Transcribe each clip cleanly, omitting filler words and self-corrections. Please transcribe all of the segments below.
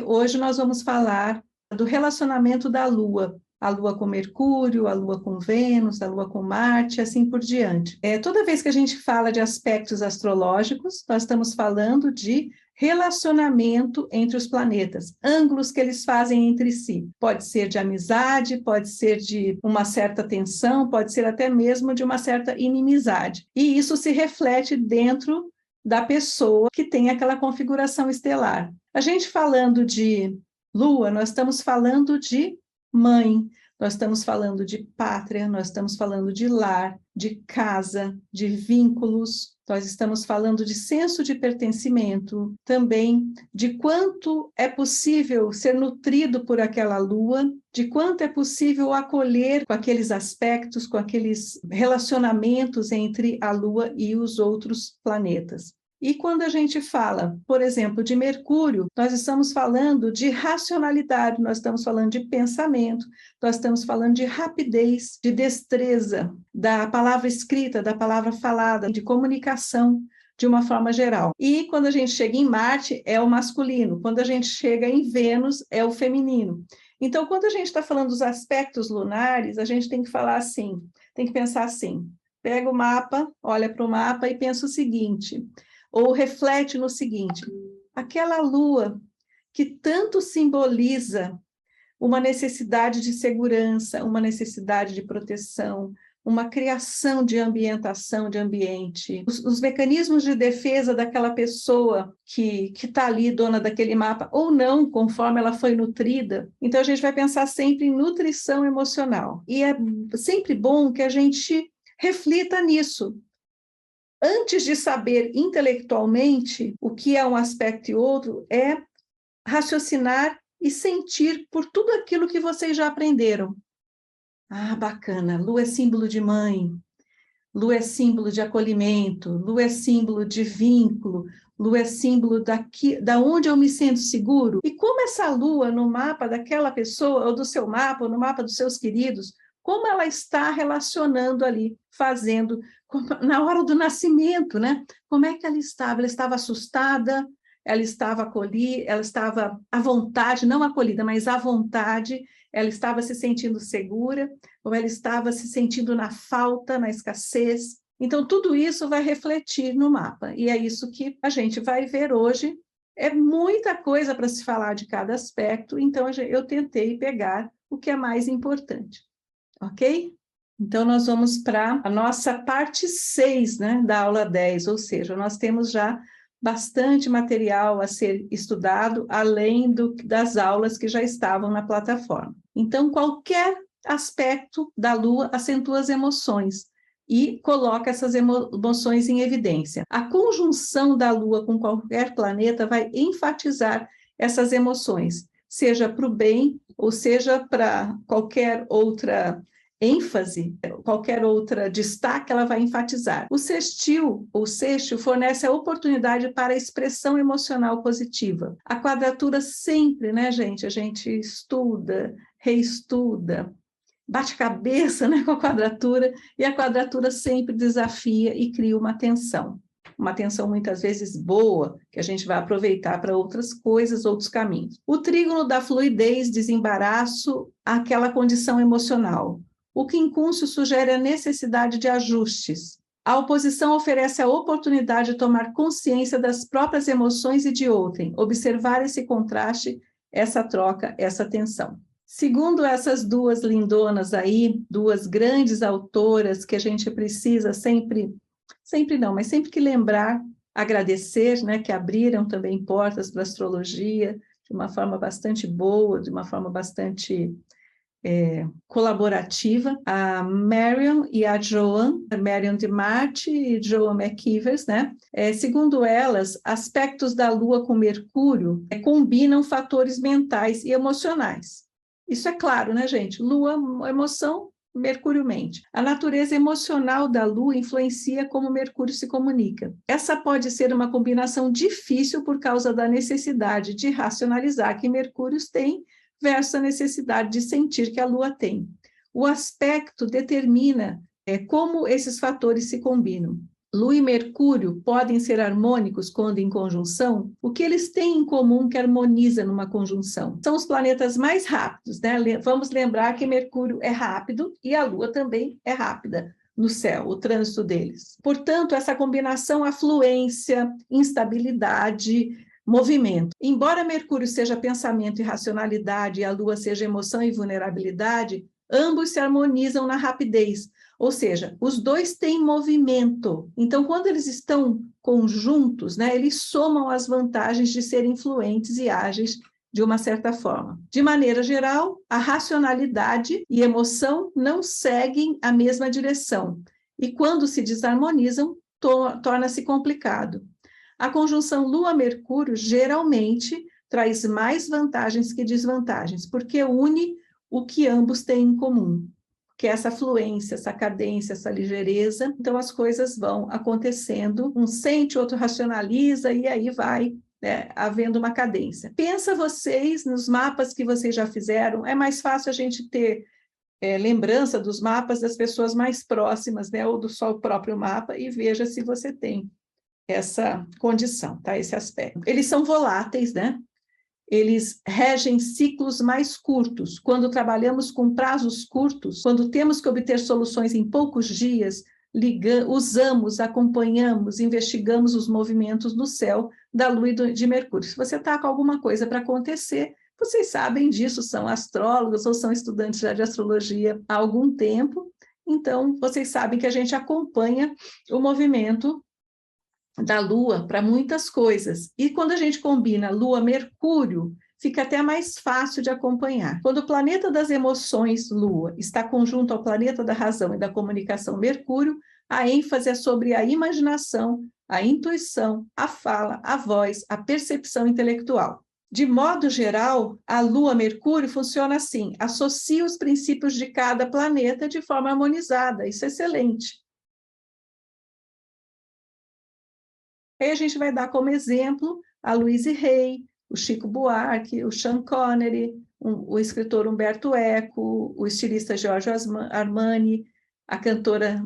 Hoje nós vamos falar do relacionamento da Lua, a Lua com Mercúrio, a Lua com Vênus, a Lua com Marte, assim por diante. Toda vez que a gente fala de aspectos astrológicos, nós estamos falando de relacionamento entre os planetas, ângulos que eles fazem entre si. Pode ser de amizade, pode ser de uma certa tensão, pode ser até mesmo de uma certa inimizade. E isso se reflete dentro da pessoa que tem aquela configuração estelar. A gente falando de Lua, nós estamos falando de mãe, nós estamos falando de pátria, nós estamos falando de lar, de casa, de vínculos, nós estamos falando de senso de pertencimento, também de quanto é possível ser nutrido por aquela lua, de quanto é possível acolher com aqueles aspectos, com aqueles relacionamentos entre a lua e os outros planetas. E quando a gente fala, por exemplo, de Mercúrio, nós estamos falando de racionalidade, nós estamos falando de pensamento, nós estamos falando de rapidez, de destreza, da palavra escrita, da palavra falada, de comunicação, de uma forma geral. E quando a gente chega em Marte, é o masculino, quando a gente chega em Vênus, é o feminino. Então, quando a gente está falando dos aspectos lunares, a gente tem que falar assim, tem que pensar assim, pega o mapa, olha para o mapa e pensa o seguinte, ou reflete no seguinte, aquela lua que tanto simboliza uma necessidade de segurança, uma necessidade de proteção, uma criação de ambientação, de ambiente, os mecanismos de defesa daquela pessoa que está ali, dona daquele mapa, ou não, conforme ela foi nutrida. Então, a gente vai pensar sempre em nutrição emocional. E é sempre bom que a gente reflita nisso. Antes de saber intelectualmente o que é um aspecto e outro, é raciocinar e sentir por tudo aquilo que vocês já aprenderam. Ah, bacana, lua é símbolo de mãe, lua é símbolo de acolhimento, lua é símbolo de vínculo, lua é símbolo da onde eu me sinto seguro. E como essa lua no mapa daquela pessoa, ou do seu mapa, ou no mapa dos seus queridos, como ela está relacionando ali, fazendo, na hora do nascimento, né? Como é que ela estava? Ela estava assustada, ela estava acolhida, ela estava à vontade, não acolhida, mas à vontade, ela estava se sentindo segura, ou ela estava se sentindo na falta, na escassez. Então, tudo isso vai refletir no mapa, e é isso que a gente vai ver hoje. É muita coisa para se falar de cada aspecto, então eu tentei pegar o que é mais importante. Ok? Então, nós vamos para a nossa parte 6, né, da aula 10, ou seja, nós temos já bastante material a ser estudado, além das aulas que já estavam na plataforma. Então, qualquer aspecto da Lua acentua as emoções e coloca essas emoções em evidência. A conjunção da Lua com qualquer planeta vai enfatizar essas emoções, seja para o bem ou seja para qualquer outra ênfase, qualquer outra destaque, ela vai enfatizar. O sextil, ou sextil, fornece a oportunidade para a expressão emocional positiva. A quadratura sempre, né, gente? A gente estuda, reestuda, bate cabeça, né, com a quadratura, e a quadratura sempre desafia e cria uma tensão muitas vezes boa, que a gente vai aproveitar para outras coisas, outros caminhos. O trígono dá fluidez, desembaraço àquela condição emocional. O quincúncio sugere a necessidade de ajustes. A oposição oferece a oportunidade de tomar consciência das próprias emoções e de outrem, observar esse contraste, essa troca, essa tensão. Segundo essas duas lindonas aí, duas grandes autoras que a gente precisa sempre não, mas sempre que lembrar, agradecer, né, que abriram também portas para a astrologia de uma forma bastante boa, de uma forma bastante colaborativa, a Marion e a Joan, a Marion de Marte e Joan McKeevers, né? Segundo elas, aspectos da Lua com Mercúrio combinam fatores mentais e emocionais. Isso é claro, né, gente? Lua, emoção, Mercúrio mente. A natureza emocional da Lua influencia como Mercúrio se comunica. Essa pode ser uma combinação difícil por causa da necessidade de racionalizar que Mercúrio tem versus a necessidade de sentir que a Lua tem. O aspecto determina como esses fatores se combinam. Lua e Mercúrio podem ser harmônicos quando em conjunção? O que eles têm em comum que harmoniza numa conjunção? São os planetas mais rápidos, né? Vamos lembrar que Mercúrio é rápido e a Lua também é rápida no céu, o trânsito deles. Portanto, essa combinação, afluência, instabilidade, movimento. Embora Mercúrio seja pensamento e racionalidade e a Lua seja emoção e vulnerabilidade, ambos se harmonizam na rapidez. Ou seja, os dois têm movimento. Então, quando eles estão conjuntos, né, eles somam as vantagens de serem fluentes e ágeis de uma certa forma. De maneira geral, a racionalidade e emoção não seguem a mesma direção. E quando se desarmonizam, torna-se complicado. A conjunção Lua-Mercúrio geralmente traz mais vantagens que desvantagens, porque une o que ambos têm em comum, que é essa fluência, essa cadência, essa ligeireza. Então, as coisas vão acontecendo, um sente, outro racionaliza, e aí vai, né, havendo uma cadência. Pensa vocês nos mapas que vocês já fizeram, é mais fácil a gente ter lembrança dos mapas das pessoas mais próximas, né, ou do só o próprio mapa, e veja se você tem essa condição, tá? Esse aspecto. Eles são voláteis, né? Eles regem ciclos mais curtos. Quando trabalhamos com prazos curtos, quando temos que obter soluções em poucos dias, usamos, acompanhamos, investigamos os movimentos do céu, da Lua e de Mercúrio. Se você está com alguma coisa para acontecer, vocês sabem disso, são astrólogos ou são estudantes já de astrologia há algum tempo, então vocês sabem que a gente acompanha o movimento da Lua para muitas coisas. E quando a gente combina Lua-Mercúrio, fica até mais fácil de acompanhar. Quando o planeta das emoções, Lua, está conjunto ao planeta da razão e da comunicação, Mercúrio, a ênfase é sobre a imaginação, a intuição, a fala, a voz, a percepção intelectual. De modo geral, a Lua-Mercúrio funciona assim, associa os princípios de cada planeta de forma harmonizada, isso é excelente. Aí a gente vai dar como exemplo a Louise Hay, o Chico Buarque, o Sean Connery, o escritor Humberto Eco, o estilista Giorgio Armani, a cantora,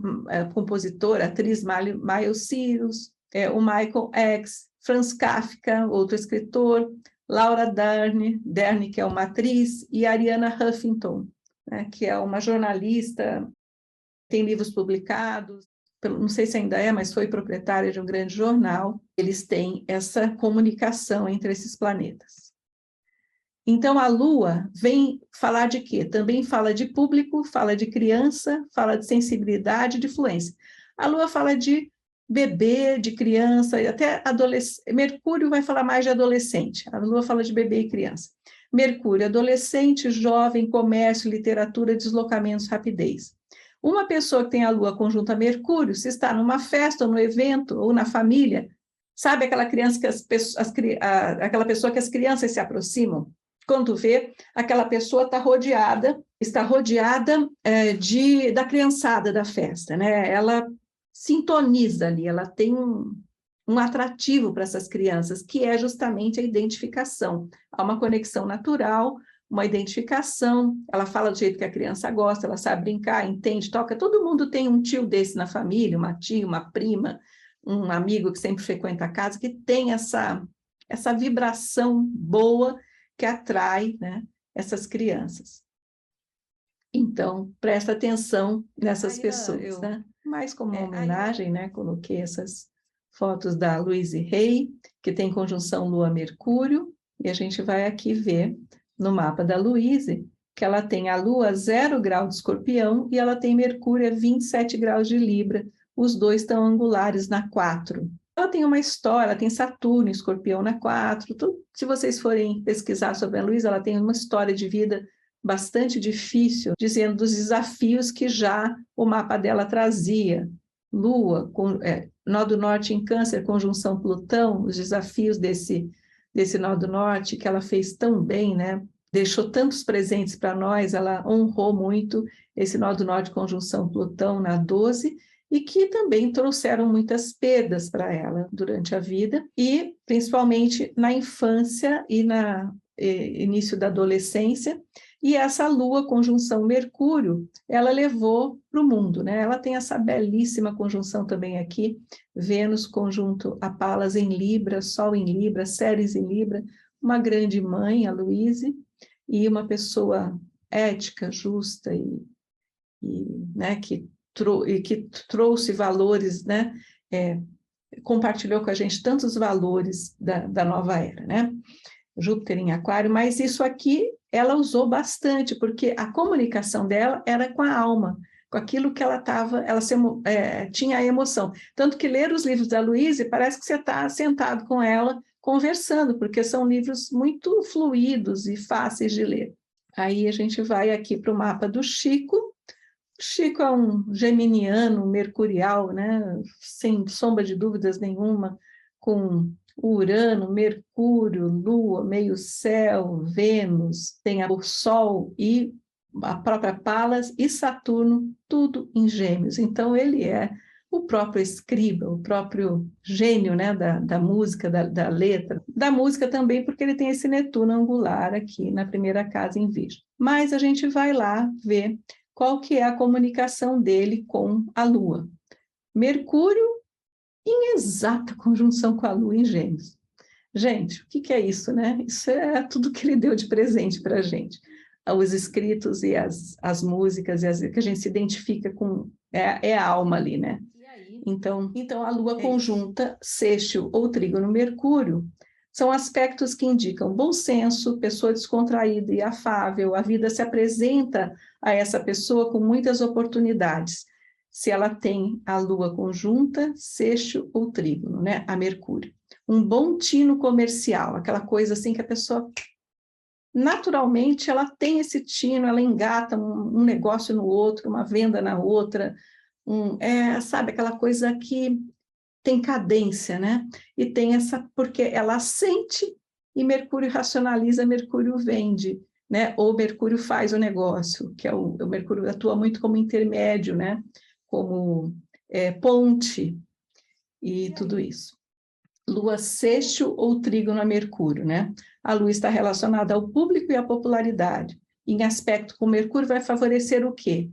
compositora, atriz Miley Cyrus, o Michael X, Franz Kafka, outro escritor, Laura Dern, que é uma atriz, e Arianna Huffington, né, que é uma jornalista, tem livros publicados, não sei se ainda é, mas foi proprietária de um grande jornal. Eles têm essa comunicação entre esses planetas. Então, a Lua vem falar de quê? Também fala de público, fala de criança, fala de sensibilidade, de fluência. A Lua fala de bebê, de criança, até adolescente. Mercúrio vai falar mais de adolescente. A Lua fala de bebê e criança. Mercúrio, adolescente, jovem, comércio, literatura, deslocamentos, rapidez. Uma pessoa que tem a Lua conjunta a Mercúrio, se está numa festa, ou no evento, ou na família, sabe aquela criança que aquela pessoa que as crianças se aproximam? Quando vê, aquela pessoa está rodeada da criançada da festa, né? Ela sintoniza ali, ela tem um atrativo para essas crianças, que é justamente a identificação. Há uma conexão natural, uma identificação, ela fala do jeito que a criança gosta, ela sabe brincar, entende, toca. Todo mundo tem um tio desse na família, uma tia, uma prima, um amigo que sempre frequenta a casa, que tem essa vibração boa que atrai, né, essas crianças. Então, presta atenção nessas pessoas, né? Mas como uma homenagem, né, coloquei essas fotos da Louise Hay, que tem conjunção Lua-Mercúrio, e a gente vai aqui ver no mapa da Louise, que ela tem a Lua 0 grau de Escorpião e ela tem Mercúrio a 27 graus de Libra, os dois estão angulares na 4. Ela tem uma história, ela tem Saturno em Escorpião na 4, se vocês forem pesquisar sobre a Louise, ela tem uma história de vida bastante difícil, dizendo dos desafios que já o mapa dela trazia. Lua, nó do norte em Câncer, conjunção Plutão, os desafios desse nó do norte, que ela fez tão bem, né? Deixou tantos presentes para nós, ela honrou muito esse nó do norte, conjunção Plutão na 12, e que também trouxeram muitas perdas para ela durante a vida, e principalmente na infância e no início da adolescência, E essa Lua conjunção Mercúrio, ela levou para o mundo, né? Ela tem essa belíssima conjunção também aqui, Vênus conjunto a Palas em Libra, Sol em Libra, Ceres em Libra, uma grande mãe, a Luíse, e uma pessoa ética, justa né, que trouxe valores, né? Compartilhou com a gente tantos valores da nova era, né? Júpiter em Aquário, mas isso aqui ela usou bastante, porque a comunicação dela era com a alma, com aquilo que ela estava, tinha a emoção. Tanto que ler os livros da Luíse parece que você está sentado com ela conversando, porque são livros muito fluidos e fáceis de ler. Aí a gente vai aqui para o mapa do Chico. O Chico é um geminiano, mercurial, né? Sem sombra de dúvidas nenhuma, com Urano, Mercúrio, Lua, meio céu, Vênus, tem o Sol e a própria Palas e Saturno, tudo em Gêmeos. Então, ele é o próprio escriba, o próprio gênio, né, da música, da letra. Da música também, porque ele tem esse Netuno angular aqui na primeira casa em Virgem. Mas a gente vai lá ver qual que é a comunicação dele com a Lua. Mercúrio em exata conjunção com a Lua em Gêmeos. Gente, o que é isso, né? Isso é tudo que ele deu de presente para a gente. Os escritos e as músicas, que a gente se identifica com, é a alma ali, né? Então a Lua conjunta sextil ou trígono Mercúrio são aspectos que indicam bom senso, pessoa descontraída e afável, a vida se apresenta a essa pessoa com muitas oportunidades, se ela tem a Lua conjunta, sextil ou trígono, né, a Mercúrio. Um bom tino comercial, aquela coisa assim que a pessoa, naturalmente, ela tem esse tino, ela engata um negócio no outro, uma venda na outra, sabe, aquela coisa que tem cadência, né? E tem porque ela sente e Mercúrio racionaliza, Mercúrio vende, né? Ou Mercúrio faz o negócio, que o Mercúrio atua muito como intermédio, né? Como ponte e tudo isso. Lua sextil ou trígono a Mercúrio, né? A Lua está relacionada ao público e à popularidade. Em aspecto com Mercúrio vai favorecer o quê?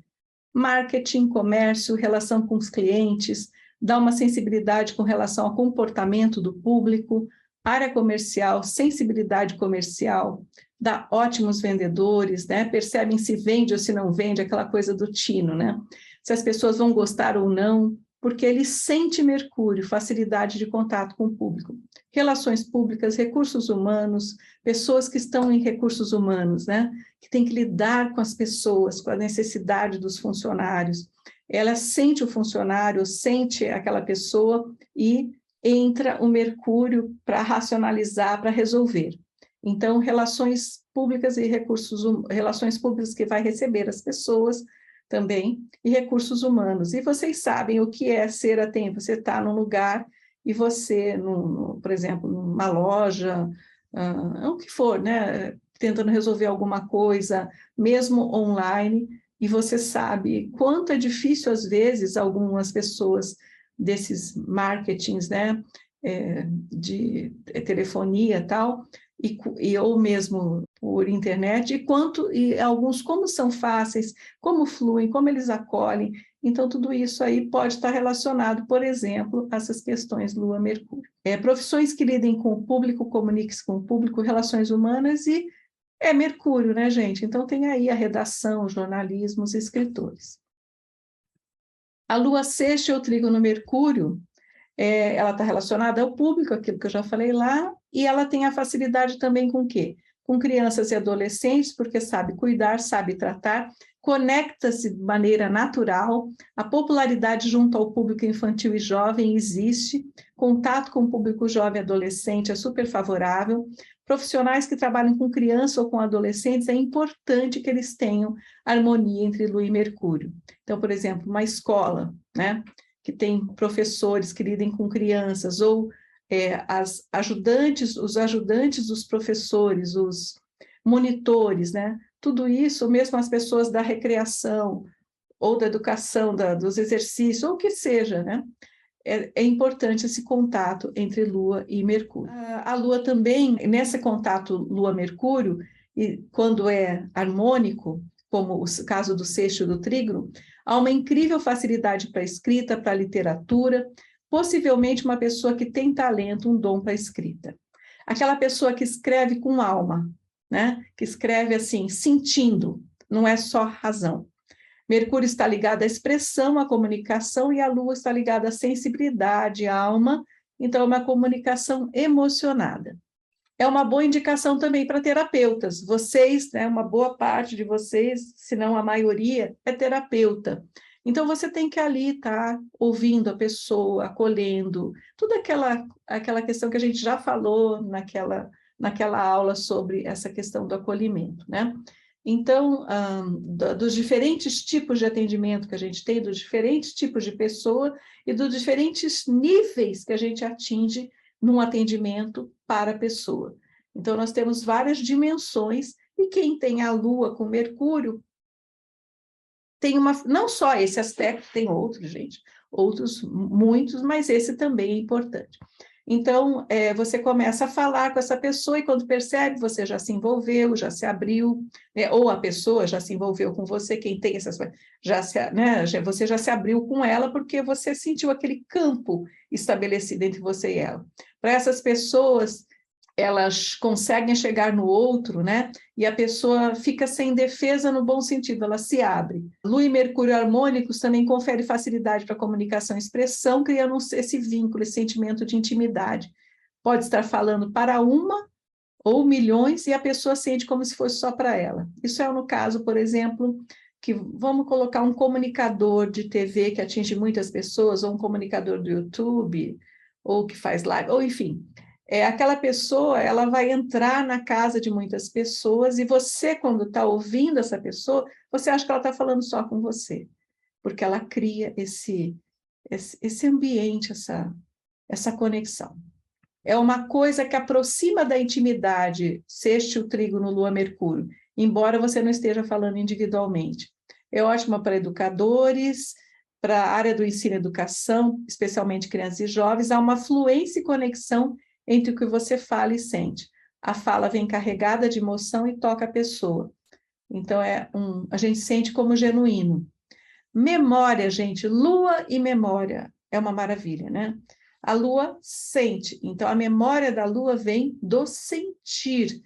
Marketing, comércio, relação com os clientes, dá uma sensibilidade com relação ao comportamento do público, área comercial, sensibilidade comercial, dá ótimos vendedores, né? Percebem se vende ou se não vende, aquela coisa do tino, né? Se as pessoas vão gostar ou não, porque ele sente Mercúrio, facilidade de contato com o público. Relações públicas, recursos humanos, pessoas que estão em recursos humanos, né? Que tem que lidar com as pessoas, com a necessidade dos funcionários. Ela sente o funcionário, sente aquela pessoa e entra o Mercúrio para racionalizar, para resolver. Então, relações públicas e relações públicas que vai receber as pessoas também, e recursos humanos. E vocês sabem o que é ser atento. Você está num lugar e você, por exemplo, numa loja, o que for, né? Tentando resolver alguma coisa, mesmo online, e você sabe quanto é difícil, às vezes, algumas pessoas desses marketings, né? De telefonia e tal, ou mesmo por internet, e alguns como são fáceis, como fluem, como eles acolhem. Então, tudo isso aí pode estar relacionado, por exemplo, a essas questões Lua-Mercúrio. Profissões que lidem com o público, comuniquem-se com o público, relações humanas e Mercúrio, né, gente? Então, tem aí a redação, jornalismo, os escritores. A Lua sexta ou trígono Mercúrio, ela está relacionada ao público, aquilo que eu já falei lá, e ela tem a facilidade também com o quê? Com crianças e adolescentes, porque sabe cuidar, sabe tratar, conecta-se de maneira natural, a popularidade junto ao público infantil e jovem existe, contato com o público jovem e adolescente é super favorável, profissionais que trabalham com criança ou com adolescentes, é importante que eles tenham harmonia entre Lua e Mercúrio. Então, por exemplo, uma escola, né? Que tem professores que lidem com crianças, ou os ajudantes dos professores, os monitores, né? Tudo isso, mesmo as pessoas da recreação, ou da educação, dos exercícios, ou o que seja, né? É importante esse contato entre Lua e Mercúrio. A Lua também, nesse contato Lua-Mercúrio, e quando é harmônico, como o caso do sexto e do trígono, há uma incrível facilidade para a escrita, para a literatura, possivelmente uma pessoa que tem talento, um dom para a escrita. Aquela pessoa que escreve com alma, né? Que escreve assim, sentindo, não é só razão. Mercúrio está ligado à expressão, à comunicação, e a Lua está ligada à sensibilidade, à alma, então é uma comunicação emocionada. É uma boa indicação também para terapeutas. Vocês, né, uma boa parte de vocês, se não a maioria, é terapeuta. Então, você tem que ali estar ouvindo a pessoa, acolhendo, toda aquela questão que a gente já falou naquela aula sobre essa questão do acolhimento, né? Então, dos diferentes tipos de atendimento que a gente tem, dos diferentes tipos de pessoa e dos diferentes níveis que a gente atinge num atendimento para a pessoa. Então, nós temos várias dimensões, e quem tem a Lua com Mercúrio tem não só esse aspecto, tem outros, gente, outros muitos, mas esse também é importante. Então, você começa a falar com essa pessoa, e quando percebe, você já se envolveu, já se abriu, né? Ou a pessoa já se envolveu com você, quem tem essas coisas, você já se abriu com ela, porque você sentiu aquele campo estabelecido entre você e ela. Para essas pessoas, elas conseguem chegar no outro, né? E a pessoa fica sem defesa no bom sentido, ela se abre. Lua e Mercúrio harmônicos também confere facilidade para comunicação e expressão, criando esse vínculo, esse sentimento de intimidade. Pode estar falando para uma ou milhões, e a pessoa sente como se fosse só para ela. Isso é no caso, por exemplo, que vamos colocar um comunicador de TV que atinge muitas pessoas, ou um comunicador do YouTube, ou que faz live, ou enfim. Aquela pessoa, ela vai entrar na casa de muitas pessoas, e você, quando está ouvindo essa pessoa, você acha que ela está falando só com você, porque ela cria esse ambiente, essa conexão. É uma coisa que aproxima da intimidade, sextil, trígono, Lua, Mercúrio, embora você não esteja falando individualmente. É ótima para educadores, para a área do ensino e educação, especialmente crianças e jovens. Há uma fluência e conexão entre o que você fala e sente. A fala vem carregada de emoção e toca a pessoa. Então, a gente sente como genuíno. Memória, gente, Lua e memória é uma maravilha, né? A Lua sente, então a memória da Lua vem do sentir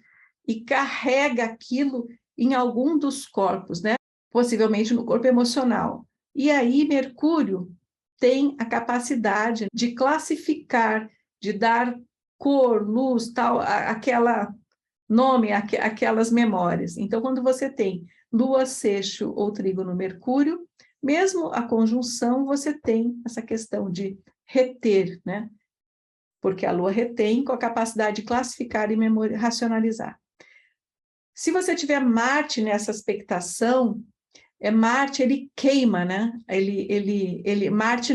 e carrega aquilo em algum dos corpos, né? Possivelmente no corpo emocional. E aí Mercúrio tem a capacidade de classificar, de dar cor, luz, tal, aquelas memórias. Então, quando você tem Lua, sexto ou trígono Mercúrio, mesmo a conjunção, você tem essa questão de reter, né? Porque a Lua retém com a capacidade de classificar e racionalizar. Se você tiver Marte nessa expectação, Marte ele queima, né? Marte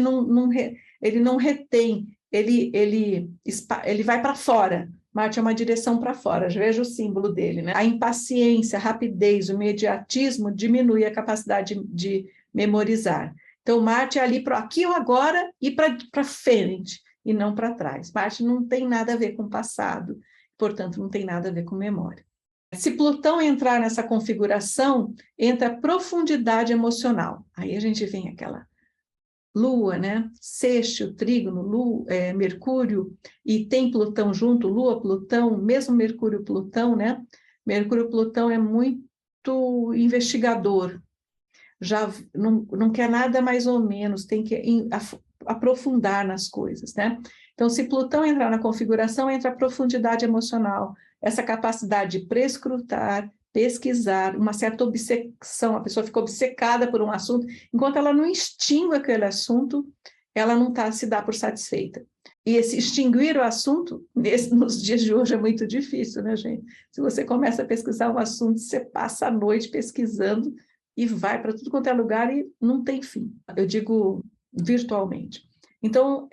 ele não retém, ele vai para fora. Marte é uma direção para fora, veja o símbolo dele, né? A impaciência, a rapidez, o imediatismo diminui a capacidade de memorizar. Então, Marte é ali para aqui ou agora e para frente, e não para trás. Marte não tem nada a ver com o passado, portanto, não tem nada a ver com memória. Se Plutão entrar nessa configuração, entra a profundidade emocional. Aí a gente vem aquela Lua, né? Sextil, trígono, Mercúrio, e tem Plutão junto, Lua, Plutão, mesmo Mercúrio, Plutão, né? Mercúrio, Plutão é muito investigador, já não quer nada mais ou menos, tem que aprofundar nas coisas, né? Então, se Plutão entrar na configuração, entra a profundidade emocional, essa capacidade de prescrutar, pesquisar, uma certa obsessão, a pessoa fica obcecada por um assunto, enquanto ela não extingue aquele assunto, ela não se dá por satisfeita. E esse extinguir o assunto, nos dias de hoje, é muito difícil, né, gente? Se você começa a pesquisar um assunto, você passa a noite pesquisando e vai para tudo quanto é lugar e não tem fim. Eu digo virtualmente. Então,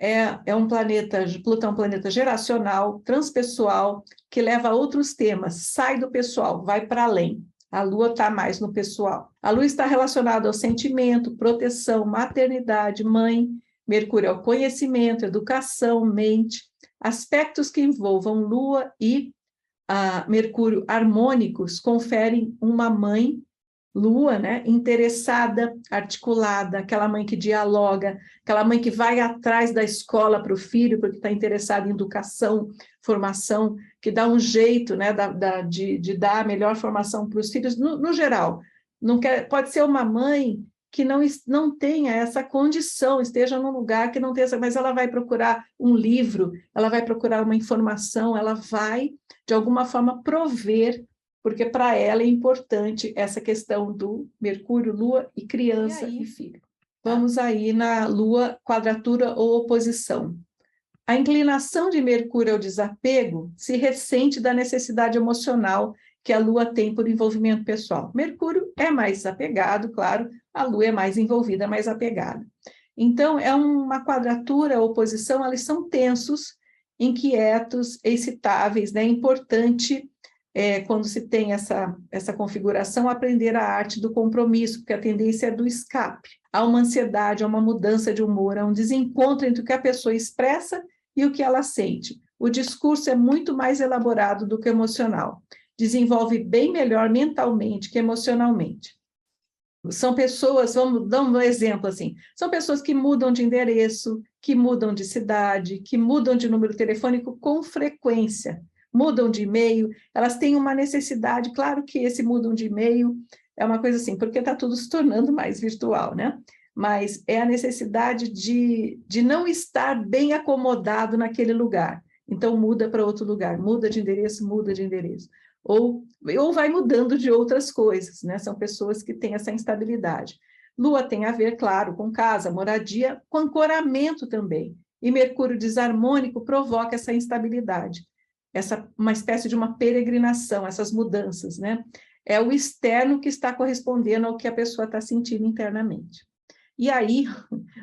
um planeta, Plutão é um planeta geracional, transpessoal, que leva a outros temas, sai do pessoal, vai para além. A Lua está mais no pessoal. A Lua está relacionada ao sentimento, proteção, maternidade, mãe. Mercúrio é o conhecimento, educação, mente. Aspectos que envolvam Lua e Mercúrio harmônicos conferem uma mãe, Lua, né, interessada, articulada, aquela mãe que dialoga, aquela mãe que vai atrás da escola para o filho, porque está interessada em educação, formação, que dá um jeito, né, de dar a melhor formação para os filhos, no geral. Não quer, pode ser uma mãe que não tenha essa condição, esteja num lugar que não tenha essa, mas ela vai procurar um livro, ela vai procurar uma informação, ela vai, de alguma forma, prover, porque para ela é importante essa questão do Mercúrio, Lua e criança e filho. Vamos aí na Lua, quadratura ou oposição. A inclinação de Mercúrio ao desapego se ressente da necessidade emocional que a Lua tem por envolvimento pessoal. Mercúrio é mais desapegado, claro, a Lua é mais envolvida, mais apegada. Então, é uma quadratura, oposição, eles são tensos, inquietos, excitáveis, né? É importante, quando se tem essa configuração, aprender a arte do compromisso, porque a tendência é do escape. Há uma ansiedade, há uma mudança de humor, há um desencontro entre o que a pessoa expressa e o que ela sente. O discurso é muito mais elaborado do que emocional. Desenvolve bem melhor mentalmente que emocionalmente. São pessoas, vamos dar um exemplo assim, são pessoas que mudam de endereço, que mudam de cidade, que mudam de número telefônico com frequência, mudam de e-mail, elas têm uma necessidade, claro que esse mudam de e-mail é uma coisa assim, porque está tudo se tornando mais virtual, né? Mas é a necessidade de não estar bem acomodado naquele lugar. Então, muda para outro lugar, muda de endereço, muda de endereço. Ou vai mudando de outras coisas, né? São pessoas que têm essa instabilidade. Lua tem a ver, claro, com casa, moradia, com ancoramento também. E Mercúrio desarmônico provoca essa instabilidade, uma espécie de uma peregrinação, essas mudanças, né? É o externo que está correspondendo ao que a pessoa está sentindo internamente. E aí,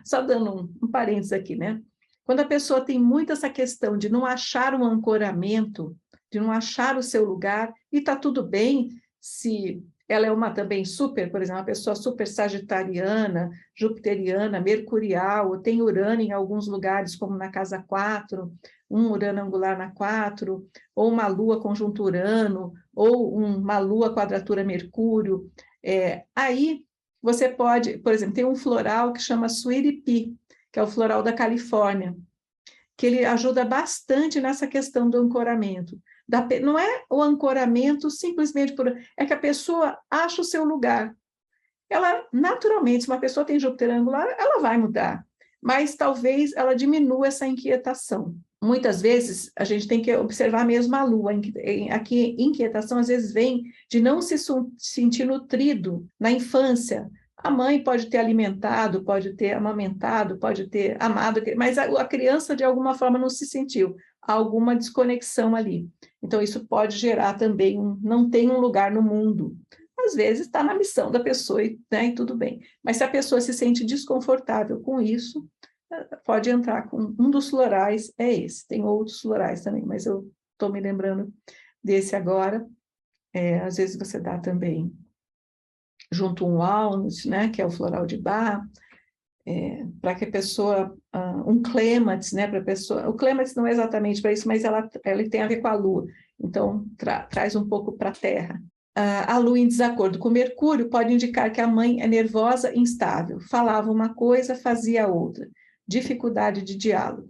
só dando um parênteses aqui, né? Quando a pessoa tem muito essa questão de não achar um ancoramento, de não achar o seu lugar, e está tudo bem se ela é uma também super, por exemplo, uma pessoa super sagitariana, jupiteriana, mercurial, ou tem Urano em alguns lugares, como na casa 4, um Urano angular na 4, ou uma Lua conjunto Urano, ou uma Lua quadratura Mercúrio. Aí você pode, por exemplo, tem um floral que chama Sweetie Pea, que é o floral da Califórnia, que ele ajuda bastante nessa questão do ancoramento. Não é o ancoramento simplesmente é que a pessoa acha o seu lugar. Ela, naturalmente, se uma pessoa tem Júpiter angular, ela vai mudar, mas talvez ela diminua essa inquietação. Muitas vezes, a gente tem que observar mesmo a Lua. Aqui, inquietação, às vezes, vem de não se sentir nutrido na infância. A mãe pode ter alimentado, pode ter amamentado, pode ter amado, mas a criança, de alguma forma, não se sentiu. Há alguma desconexão ali. Então, isso pode gerar também não tem um lugar no mundo. Às vezes está na missão da pessoa, né, e tudo bem. Mas se a pessoa se sente desconfortável com isso, pode entrar com um dos florais, é esse. Tem outros florais também, mas eu estou me lembrando desse agora. Às vezes você dá também junto um walnut, né, que é o floral de Bach, para que a pessoa, um clêmatis, né, para a pessoa, o clêmatis não é exatamente para isso, mas ele tem a ver com a lua, então traz um pouco para a terra. A lua em desacordo com Mercúrio pode indicar que a mãe é nervosa e instável, falava uma coisa, fazia outra, dificuldade de diálogo.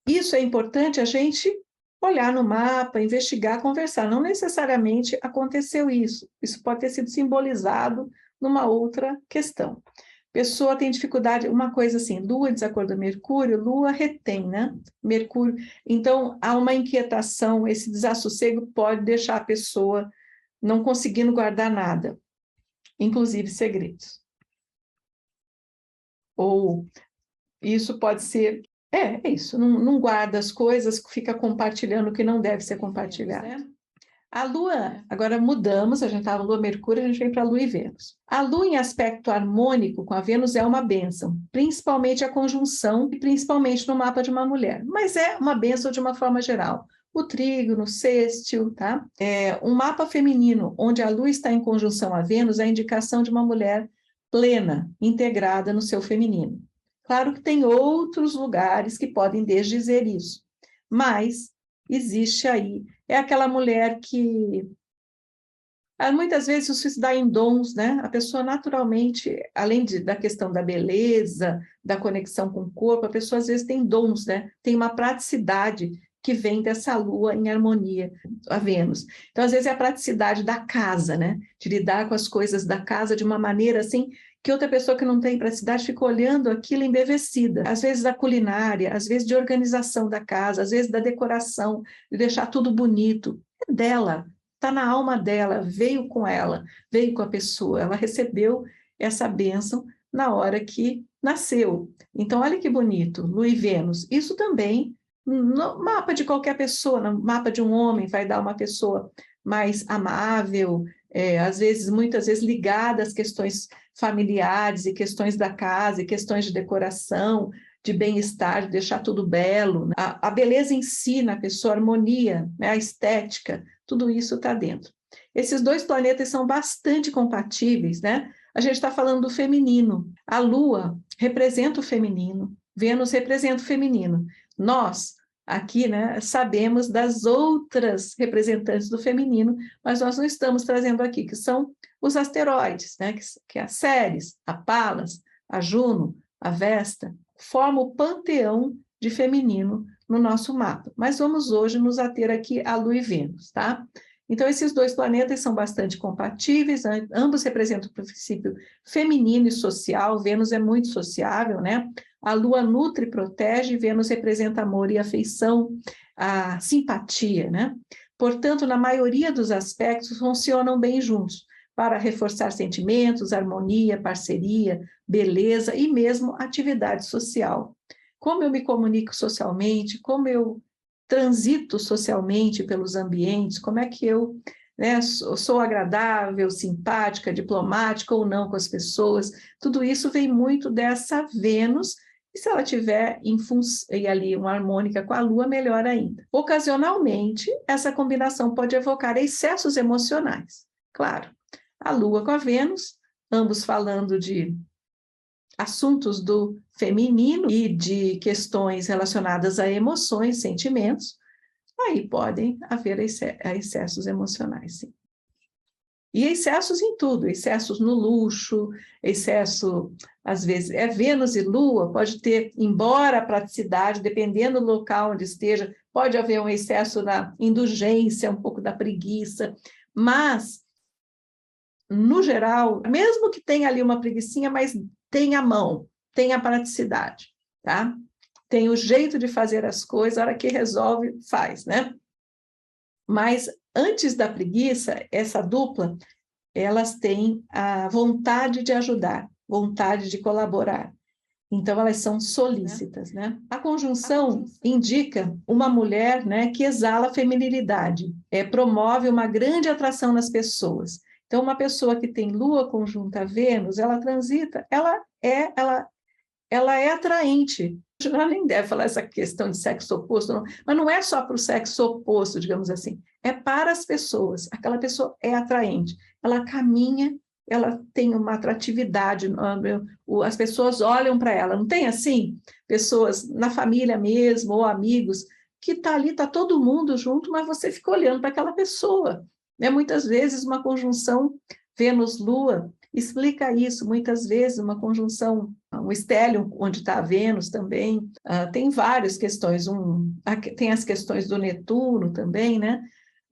Isso é importante a gente olhar no mapa, investigar, conversar. Não necessariamente aconteceu isso. Isso pode ter sido simbolizado numa outra questão. Pessoa tem dificuldade, uma coisa assim, Lua em desacordo com Mercúrio, Lua retém, né? Mercúrio. Então, há uma inquietação, esse desassossego pode deixar a pessoa não conseguindo guardar nada, inclusive segredos. Ou isso pode ser... É isso, não guarda as coisas, fica compartilhando o que não deve ser compartilhado. Né? A Lua, agora mudamos, a gente estava Lua Mercúrio, a gente vem para a Lua e Vênus. A Lua em aspecto harmônico com a Vênus é uma bênção, principalmente a conjunção e principalmente no mapa de uma mulher, mas é uma bênção de uma forma geral. O trígono, o sextil, tá? Um mapa feminino onde a Lua está em conjunção a Vênus é a indicação de uma mulher plena, integrada no seu feminino. Claro que tem outros lugares que podem desdizer isso, mas existe aí. É aquela mulher que muitas vezes isso se dá em dons, né? A pessoa naturalmente, além da questão da beleza, da conexão com o corpo, a pessoa às vezes tem dons, né? Tem uma praticidade que vem dessa lua em harmonia, a Vênus. Então, às vezes é a praticidade da casa, né? De lidar com as coisas da casa de uma maneira assim que outra pessoa que não tem praticidade fica olhando aquilo embevecida. Às vezes da culinária, às vezes de organização da casa, às vezes da decoração, de deixar tudo bonito. É dela. Está na alma dela, veio com ela, veio com a pessoa, ela recebeu essa bênção na hora que nasceu. Então, olha que bonito, Lua e Vênus. Isso também, no mapa de qualquer pessoa, no mapa de um homem, vai dar uma pessoa mais amável, às vezes, muitas vezes ligada às questões familiares e questões da casa, e questões de decoração, de bem-estar, de deixar tudo belo. A beleza em si na pessoa, a harmonia, né, a estética, tudo isso está dentro. Esses dois planetas são bastante compatíveis, né? A gente está falando do feminino. A Lua representa o feminino, Vênus representa o feminino. Nós, aqui, né, sabemos das outras representantes do feminino, mas nós não estamos trazendo aqui, que são os asteroides, né? Que é a Ceres, a Palas, a Juno, a Vesta, formam o panteão de feminino no nosso mapa. Mas vamos hoje nos ater aqui a Lua e Vênus, tá? Então, esses dois planetas são bastante compatíveis, ambos representam o princípio feminino e social, Vênus é muito sociável, né? A Lua nutre e protege, Vênus representa amor e afeição, a simpatia, né? Portanto, na maioria dos aspectos, funcionam bem juntos, para reforçar sentimentos, harmonia, parceria, beleza e mesmo atividade social. Como eu me comunico socialmente, como eu transito socialmente pelos ambientes, como é que eu, né, sou agradável, simpática, diplomática ou não com as pessoas, tudo isso vem muito dessa Vênus, e se ela tiver e ali uma harmônica com a Lua, melhor ainda. Ocasionalmente, essa combinação pode evocar excessos emocionais. Claro, a Lua com a Vênus, ambos falando de assuntos do feminino e de questões relacionadas a emoções, sentimentos, aí podem haver excessos emocionais, sim. E excessos em tudo, excessos no luxo, excesso, às vezes, Vênus e Lua, pode ter, embora a praticidade, dependendo do local onde esteja, pode haver um excesso na indulgência, um pouco da preguiça, mas, no geral, mesmo que tenha ali uma preguicinha, mas tem a mão, tem a praticidade, tá? Tem o jeito de fazer as coisas, a hora que resolve, faz, né? Mas antes da preguiça, essa dupla, elas têm a vontade de ajudar, vontade de colaborar. Então, elas são solícitas, né? A conjunção indica uma mulher, né, que exala feminilidade, promove uma grande atração nas pessoas. Então, uma pessoa que tem Lua conjunta a Vênus, ela transita, ela é atraente. Ela nem deve falar essa questão de sexo oposto, não, mas não é só para o sexo oposto, digamos assim, é para as pessoas. Aquela pessoa é atraente, ela caminha, ela tem uma atratividade, as pessoas olham para ela, não tem assim? Pessoas na família mesmo, ou amigos, que está ali, está todo mundo junto, mas você fica olhando para aquela pessoa. Né? Muitas vezes uma conjunção Vênus-Lua explica isso, muitas vezes uma conjunção, um estélio onde está a Vênus também, tem várias questões, tem as questões do Netuno também, né?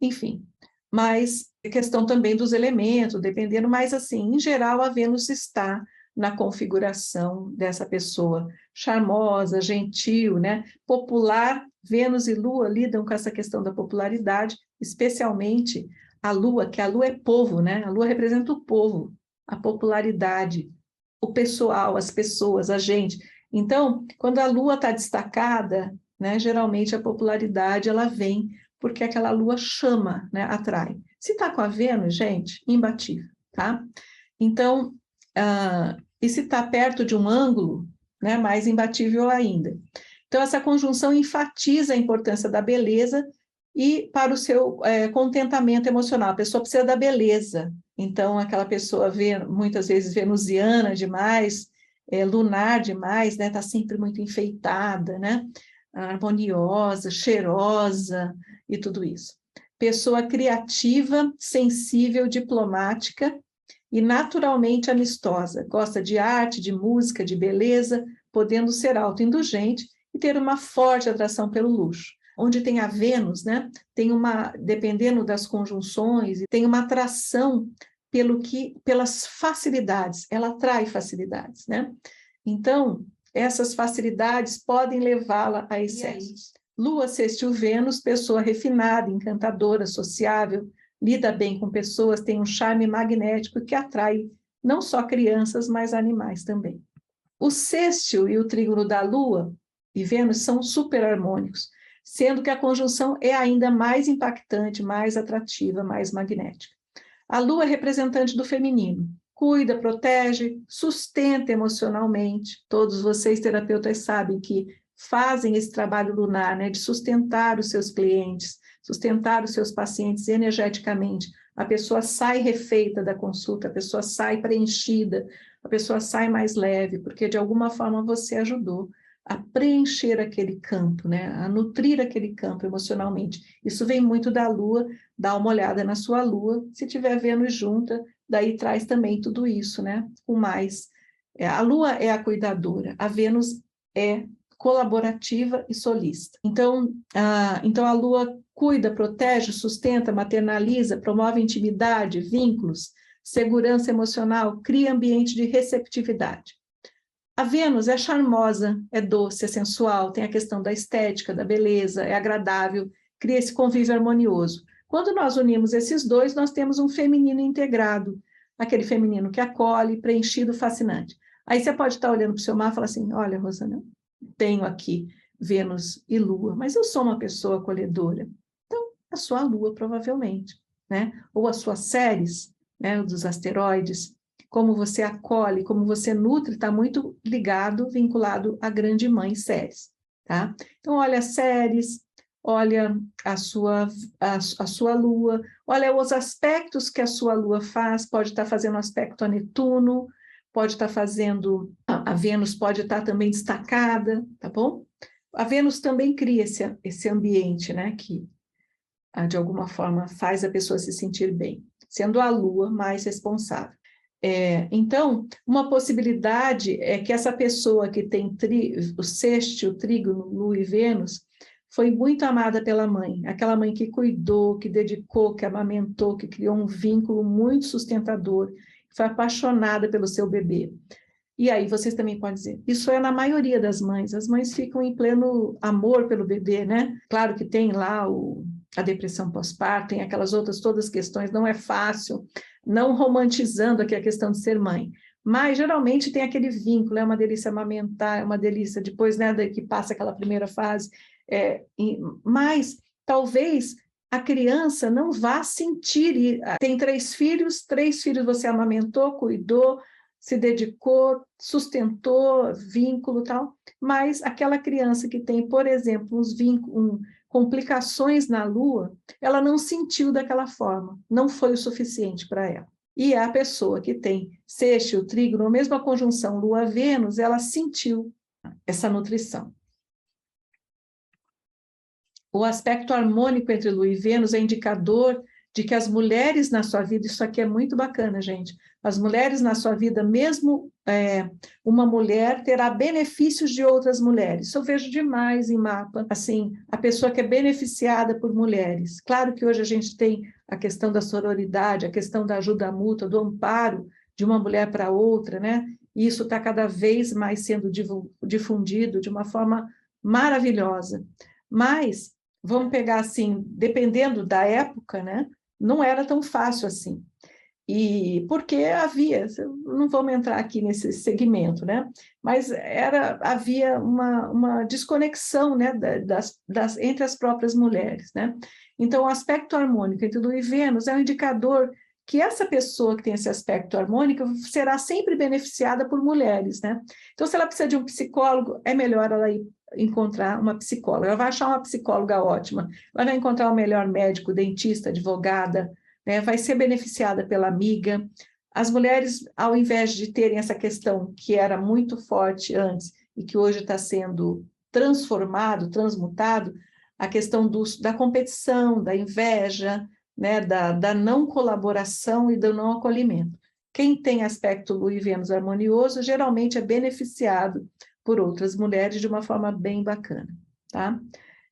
Enfim, mas a questão também dos elementos, dependendo, mas assim, em geral a Vênus está na configuração dessa pessoa charmosa, gentil, né? Popular, Vênus e Lua lidam com essa questão da popularidade, especialmente a Lua, que a Lua é povo, né? A Lua representa o povo, a popularidade, o pessoal, as pessoas, a gente. Então, quando a Lua está destacada, né, geralmente a popularidade ela vem porque aquela Lua chama, né, atrai. Se está com a Vênus, gente, imbatível, tá? Então, e se está perto de um ângulo, né, mais imbatível ainda. Então, essa conjunção enfatiza a importância da beleza e para o seu contentamento emocional. A pessoa precisa da beleza. Então, aquela pessoa muitas vezes venusiana demais, lunar demais, né? Está sempre muito enfeitada, né? Harmoniosa, cheirosa, e tudo isso. Pessoa criativa, sensível, diplomática e naturalmente amistosa. Gosta de arte, de música, de beleza, podendo ser autoindulgente e ter uma forte atração pelo luxo. Onde tem a Vênus, né, tem uma, dependendo das conjunções, tem uma atração pelas facilidades, ela atrai facilidades, né? Então, essas facilidades podem levá-la a excessos. Lua sextil Vênus, pessoa refinada, encantadora, sociável, lida bem com pessoas, tem um charme magnético que atrai não só crianças, mas animais também. O sextil e o trígono da Lua e Vênus são super harmônicos, sendo que a conjunção é ainda mais impactante, mais atrativa, mais magnética. A Lua é representante do feminino, cuida, protege, sustenta emocionalmente. Todos vocês, terapeutas, sabem que fazem esse trabalho lunar, né, de sustentar os seus clientes, sustentar os seus pacientes energeticamente. A pessoa sai refeita da consulta, a pessoa sai preenchida, a pessoa sai mais leve, porque de alguma forma você ajudou a preencher aquele campo, né, a nutrir aquele campo emocionalmente. Isso vem muito da Lua, dá uma olhada na sua Lua, se tiver Vênus junta, daí traz também tudo isso, né, com mais. A Lua é a cuidadora, a Vênus é colaborativa e solista. Então a Lua cuida, protege, sustenta, maternaliza, promove intimidade, vínculos, segurança emocional, cria ambiente de receptividade. A Vênus é charmosa, é doce, é sensual, tem a questão da estética, da beleza, é agradável, cria esse convívio harmonioso. Quando nós unimos esses dois, nós temos um feminino integrado, aquele feminino que acolhe, preenchido, fascinante. Aí você pode estar olhando para o seu mapa e falar assim, olha, Rosana, tenho aqui Vênus e Lua, mas eu sou uma pessoa acolhedora. Então, a sua Lua, provavelmente, né? Ou as suas séries, né, dos asteroides, como você acolhe, como você nutre, está muito ligado, vinculado à grande mãe Ceres, tá? Então, olha Ceres, olha a sua Lua, olha os aspectos que a sua Lua faz, pode estar fazendo aspecto a Netuno, pode estar fazendo, a Vênus pode estar também destacada, tá bom? A Vênus também cria esse ambiente, né, que de alguma forma faz a pessoa se sentir bem, sendo a Lua mais responsável. Então, uma possibilidade é que essa pessoa que tem o sextil, o trígono, Lua e Vênus, foi muito amada pela mãe, aquela mãe que cuidou, que dedicou, que amamentou, que criou um vínculo muito sustentador, foi apaixonada pelo seu bebê. E aí vocês também podem dizer, isso é na maioria das mães, as mães ficam em pleno amor pelo bebê, né? Claro que tem lá a depressão pós-parto, tem aquelas outras todas as questões, não é fácil, não romantizando aqui a questão de ser mãe, mas geralmente tem aquele vínculo, é uma delícia amamentar, é uma delícia depois, né, que passa aquela primeira fase, mas talvez a criança não vá sentir, tem 3 filhos você amamentou, cuidou, se dedicou, sustentou, vínculo e tal, mas aquela criança que tem, por exemplo, complicações na Lua, ela não sentiu daquela forma, não foi o suficiente para ela. E a pessoa que tem sextil, trígono, ou mesmo a conjunção Lua-Vênus, ela sentiu essa nutrição. O aspecto harmônico entre Lua e Vênus é indicador de que as mulheres na sua vida, isso aqui é muito bacana, gente, as mulheres na sua vida, mesmo uma mulher terá benefícios de outras mulheres. Isso eu vejo demais em mapa, assim, a pessoa que é beneficiada por mulheres. Claro que hoje a gente tem a questão da sororidade, a questão da ajuda mútua, do amparo de uma mulher para outra, né? E isso está cada vez mais sendo difundido de uma forma maravilhosa. Mas vamos pegar assim, dependendo da época, né? Não era tão fácil assim. E porque não vamos entrar aqui nesse segmento, né? Mas havia uma desconexão, né, entre as próprias mulheres, né? Então, o aspecto harmônico entre Lua e Vênus é um indicador que essa pessoa que tem esse aspecto harmônico será sempre beneficiada por mulheres, né? Então, se ela precisa de um psicólogo, é melhor ela ir encontrar uma psicóloga. Ela vai achar uma psicóloga ótima, ela vai encontrar o melhor médico, dentista, advogada, né? Vai ser beneficiada pela amiga. As mulheres, ao invés de terem essa questão que era muito forte antes e que hoje está sendo transformado, transmutado, a questão da competição, da inveja, né, da não colaboração e do não acolhimento. Quem tem aspecto Lua e Vênus harmonioso, geralmente é beneficiado por outras mulheres de uma forma bem bacana, tá?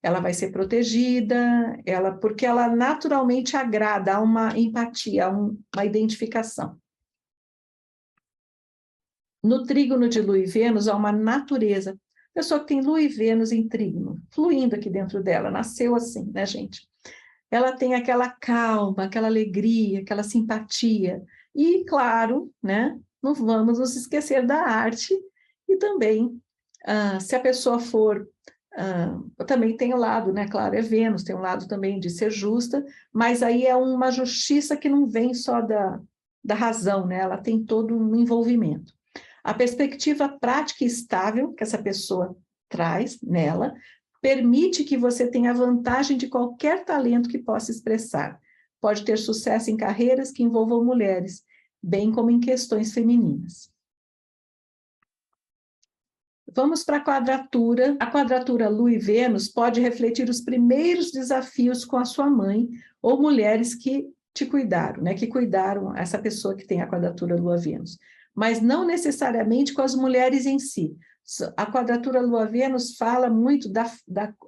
Ela vai ser protegida, porque ela naturalmente agrada, há uma empatia, há uma identificação. No trígono de Lua e Vênus, há uma natureza. A pessoa que tem Lua e Vênus em trígono, fluindo aqui dentro dela, nasceu assim, né, gente? Ela tem aquela calma, aquela alegria, aquela simpatia. E, claro, né, não vamos nos esquecer da arte e também, se a pessoa for... também tem o lado, né, claro, é Vênus, tem um lado também de ser justa, mas aí é uma justiça que não vem só da razão, né, ela tem todo um envolvimento. A perspectiva prática e estável que essa pessoa traz nela permite que você tenha vantagem de qualquer talento que possa expressar. Pode ter sucesso em carreiras que envolvam mulheres, bem como em questões femininas. Vamos para a quadratura. A quadratura Lua e Vênus pode refletir os primeiros desafios com a sua mãe ou mulheres que te cuidaram, né? Que cuidaram essa pessoa que tem a quadratura Lua-Vênus, mas não necessariamente com as mulheres em si. A quadratura Lua-Vênus fala muito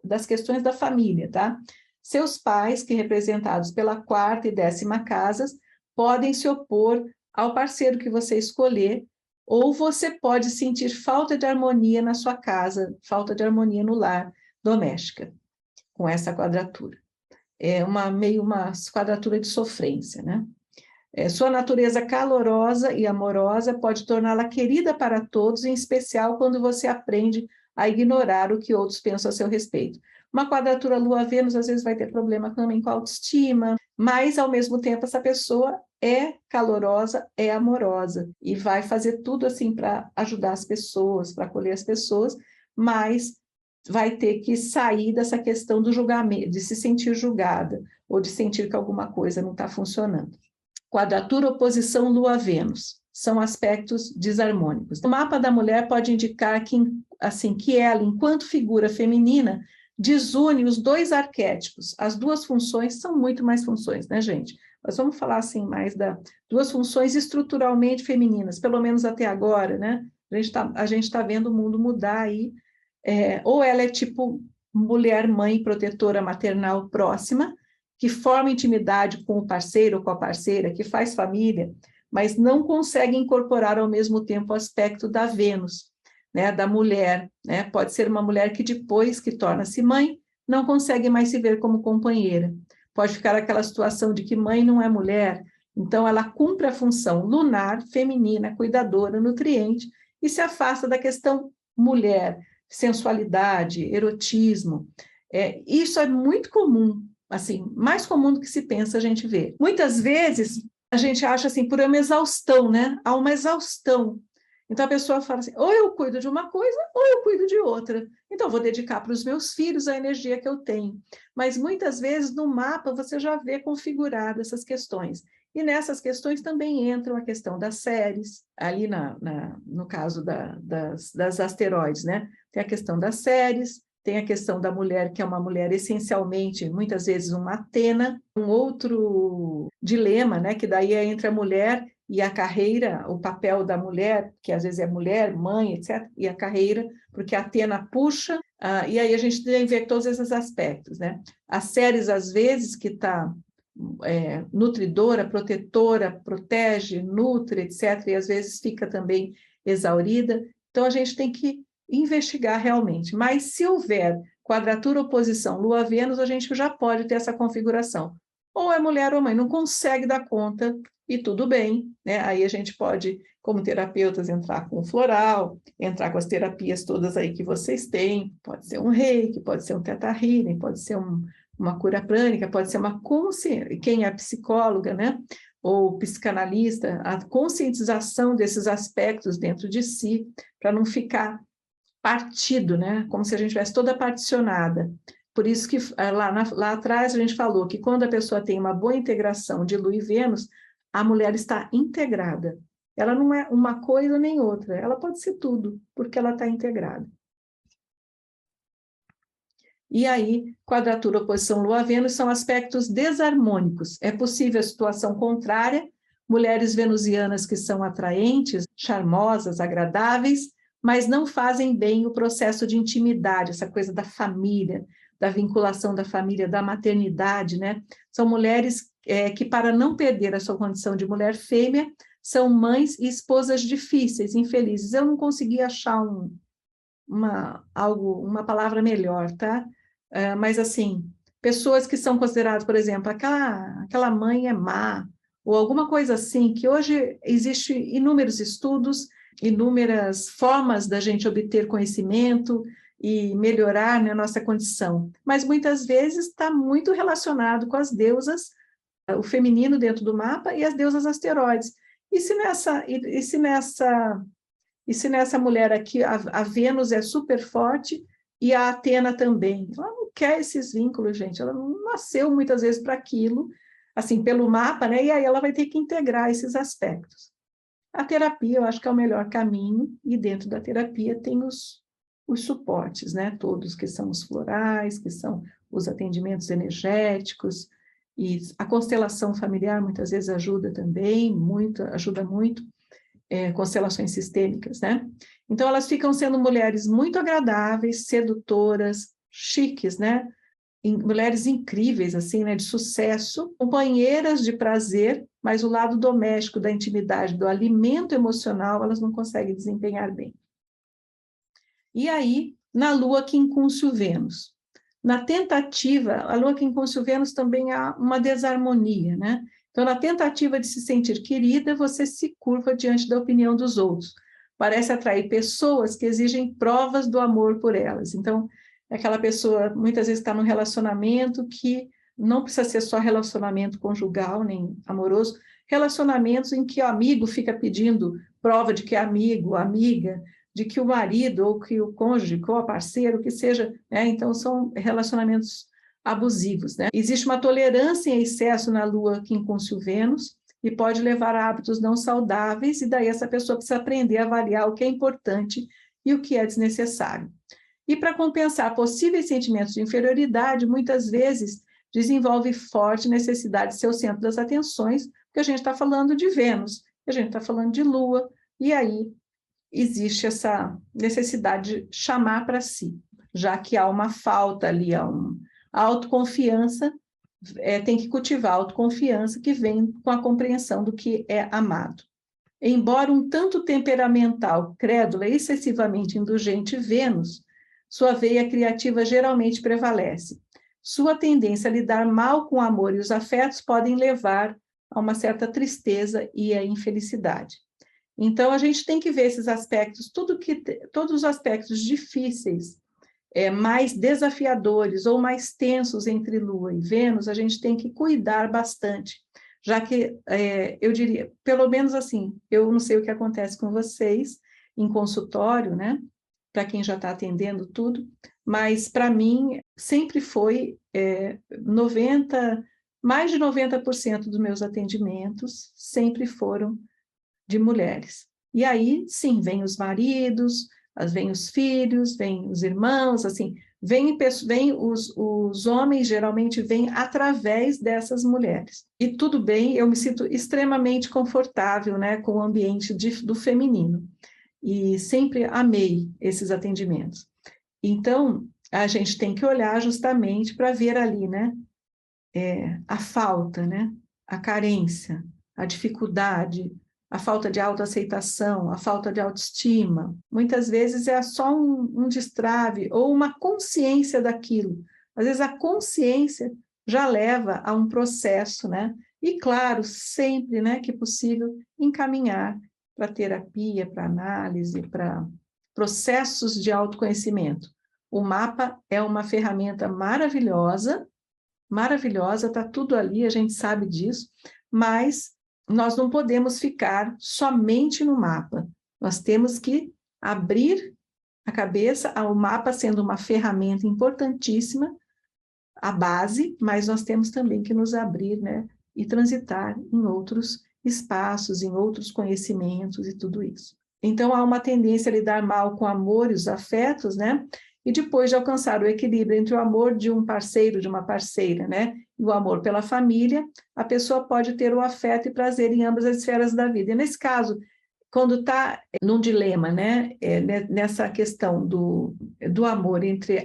das questões da família, tá? Seus pais, que representados pela 4ª e 10ª casas, podem se opor ao parceiro que você escolher, ou você pode sentir falta de harmonia na sua casa, falta de harmonia no lar, doméstica, com essa quadratura. É meio uma quadratura de sofrência, né? Sua natureza calorosa e amorosa pode torná-la querida para todos, em especial quando você aprende a ignorar o que outros pensam a seu respeito. Uma quadratura Lua-Vênus, às vezes, vai ter problema também com a autoestima, mas, ao mesmo tempo, essa pessoa é calorosa, é amorosa, e vai fazer tudo assim para ajudar as pessoas, para acolher as pessoas, mas vai ter que sair dessa questão do julgamento, de se sentir julgada, ou de sentir que alguma coisa não está funcionando. Quadratura oposição Lua-Vênus. São aspectos desarmônicos. O mapa da mulher pode indicar que ela, enquanto figura feminina, desune os dois arquétipos. As duas funções são muito mais funções, né, gente? Mas vamos falar assim mais duas funções estruturalmente femininas, pelo menos até agora, né? A gente tá vendo o mundo mudar aí. Ou ela é tipo mulher, mãe, protetora maternal próxima, que forma intimidade com o parceiro ou com a parceira, que faz família, mas não consegue incorporar ao mesmo tempo o aspecto da Vênus, né, da mulher, né? Pode ser uma mulher que depois que torna-se mãe, não consegue mais se ver como companheira. Pode ficar aquela situação de que mãe não é mulher, então ela cumpre a função lunar, feminina, cuidadora, nutriente, e se afasta da questão mulher, sensualidade, erotismo. Isso é muito comum, assim, mais comum do que se pensa a gente vê. Muitas vezes a gente acha assim, por uma exaustão, né? Há uma exaustão. Então a pessoa fala assim, ou eu cuido de uma coisa, ou eu cuido de outra. Então eu vou dedicar para os meus filhos a energia que eu tenho. Mas muitas vezes no mapa você já vê configurado essas questões. E nessas questões também entram a questão das séries, ali no caso das asteroides, né? Tem a questão das séries, tem a questão da mulher, que é uma mulher essencialmente, muitas vezes, uma Atena, um outro dilema, né, que daí é entre a mulher e a carreira, o papel da mulher, que às vezes é mulher, mãe, etc., e a carreira, porque a Atena puxa, e aí a gente tem que ver todos esses aspectos, né? As séries, às vezes, que está nutridora, protetora, protege, nutre, etc., e às vezes fica também exaurida. Então, a gente tem que investigar realmente. Mas se houver quadratura oposição Lua-Vênus, a gente já pode ter essa configuração. Ou é mulher ou mãe, não consegue dar conta, e tudo bem, né? Aí a gente pode, como terapeutas, entrar com o floral, entrar com as terapias todas aí que vocês têm, pode ser um reiki, pode ser um teta healing, pode ser uma cura prânica, pode ser uma consciência, quem é psicóloga, né? Ou psicanalista, a conscientização desses aspectos dentro de si, para não ficar partido, né? Como se a gente estivesse toda particionada. Por isso que lá atrás a gente falou que quando a pessoa tem uma boa integração de Lua e Vênus, a mulher está integrada. Ela não é uma coisa nem outra, ela pode ser tudo, porque ela está integrada. E aí, quadratura, oposição, Lua, Vênus são aspectos desarmônicos. É possível a situação contrária, mulheres venusianas que são atraentes, charmosas, agradáveis, mas não fazem bem o processo de intimidade, essa coisa da família, da vinculação da família, da maternidade, né? São mulheres que, para não perder a sua condição de mulher fêmea, são mães e esposas difíceis, infelizes. Eu não consegui achar uma palavra melhor, tá? Mas, assim, pessoas que são consideradas, por exemplo, aquela mãe é má, ou alguma coisa assim, que hoje existe inúmeros estudos, inúmeras formas da gente obter conhecimento e melhorar, né, a nossa condição. Mas, muitas vezes, está muito relacionado com as deusas, o feminino dentro do mapa e as deusas asteroides. E se nessa mulher aqui, a Vênus é super forte e a Atena também? Ela não quer esses vínculos, gente. Ela não nasceu muitas vezes para aquilo, assim, pelo mapa, né? E aí ela vai ter que integrar esses aspectos. A terapia, eu acho que é o melhor caminho, e dentro da terapia tem os suportes, né? Todos que são os florais, que são os atendimentos energéticos, e a constelação familiar muitas vezes ajuda também, ajuda muito. Constelações sistêmicas, né? Então, elas ficam sendo mulheres muito agradáveis, sedutoras, chiques, né? Mulheres incríveis, assim, né? De sucesso, companheiras de prazer, mas o lado doméstico, da intimidade, do alimento emocional, elas não conseguem desempenhar bem. E aí, na Lua quincúncio Vênus. Na tentativa, a Lua quincúncio Vênus também há uma desarmonia, né? Então, na tentativa de se sentir querida, você se curva diante da opinião dos outros. Parece atrair pessoas que exigem provas do amor por elas. Então, aquela pessoa, muitas vezes, está num relacionamento que não precisa ser só relacionamento conjugal, nem amoroso, relacionamentos em que o amigo fica pedindo prova de que é amigo, amiga, de que o marido, ou que o cônjuge, ou a parceiro, que seja, né? Então, são relacionamentos abusivos, né? Existe uma tolerância em excesso na Lua quincúncio Vênus e pode levar a hábitos não saudáveis, e daí essa pessoa precisa aprender a avaliar o que é importante e o que é desnecessário. E para compensar possíveis sentimentos de inferioridade, muitas vezes desenvolve forte necessidade de ser o centro das atenções, porque a gente está falando de Vênus, a gente está falando de Lua, e aí existe essa necessidade de chamar para si, já que há uma falta ali, a autoconfiança, tem que cultivar a autoconfiança que vem com a compreensão do que é amado. Embora um tanto temperamental, crédula e excessivamente indulgente Vênus, sua veia criativa geralmente prevalece. Sua tendência a lidar mal com o amor e os afetos podem levar a uma certa tristeza e a infelicidade. Então, a gente tem que ver esses aspectos, todos os aspectos difíceis, mais desafiadores ou mais tensos entre Lua e Vênus, a gente tem que cuidar bastante, já que, eu diria, pelo menos assim, eu não sei o que acontece com vocês em consultório, né? Para quem já está atendendo tudo, mas para mim sempre foi mais de 90% dos meus atendimentos sempre foram de mulheres. E aí, sim, vem os maridos, vem os filhos, vem os irmãos, assim, vem os homens, geralmente vêm através dessas mulheres. E tudo bem, eu me sinto extremamente confortável, né, com o ambiente do feminino. E sempre amei esses atendimentos. Então, a gente tem que olhar justamente para ver ali, né, a falta, né, a carência, a dificuldade, a falta de autoaceitação, a falta de autoestima. Muitas vezes é só um destrave ou uma consciência daquilo. Às vezes a consciência já leva a um processo, né? E claro, sempre, né, que possível, encaminhar para terapia, para análise, para processos de autoconhecimento. O mapa é uma ferramenta maravilhosa, está tudo ali, a gente sabe disso, mas nós não podemos ficar somente no mapa. Nós temos que abrir a cabeça ao mapa sendo uma ferramenta importantíssima, a base, mas nós temos também que nos abrir, né, e transitar em outros espaços, em outros conhecimentos e tudo isso. Então, há uma tendência a lidar mal com o amor e os afetos, né? e depois de alcançar o equilíbrio entre o amor de um parceiro, de uma parceira, né, e o amor pela família, a pessoa pode ter o afeto e prazer em ambas as esferas da vida. E nesse caso, quando está num dilema, né, nessa questão do amor entre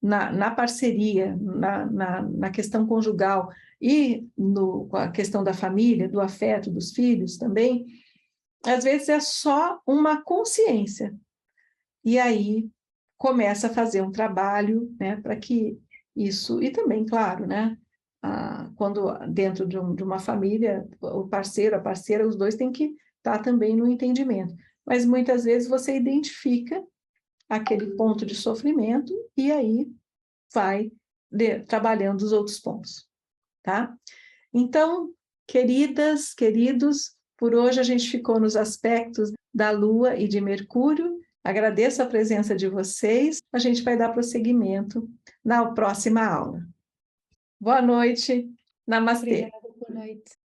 na parceria, na questão conjugal e com a questão da família, do afeto dos filhos também, às vezes é só uma consciência. E aí começa a fazer um trabalho, né, para que isso, e também, claro, né, quando dentro de uma família, o parceiro, a parceira, os dois têm que estar também no entendimento. Mas muitas vezes você identifica aquele ponto de sofrimento e aí vai trabalhando os outros pontos, tá? Então, queridas, queridos, por hoje a gente ficou nos aspectos da Lua e de Mercúrio. Agradeço a presença de vocês. A gente vai dar prosseguimento na próxima aula. Boa noite. Namastê. Obrigada, boa noite.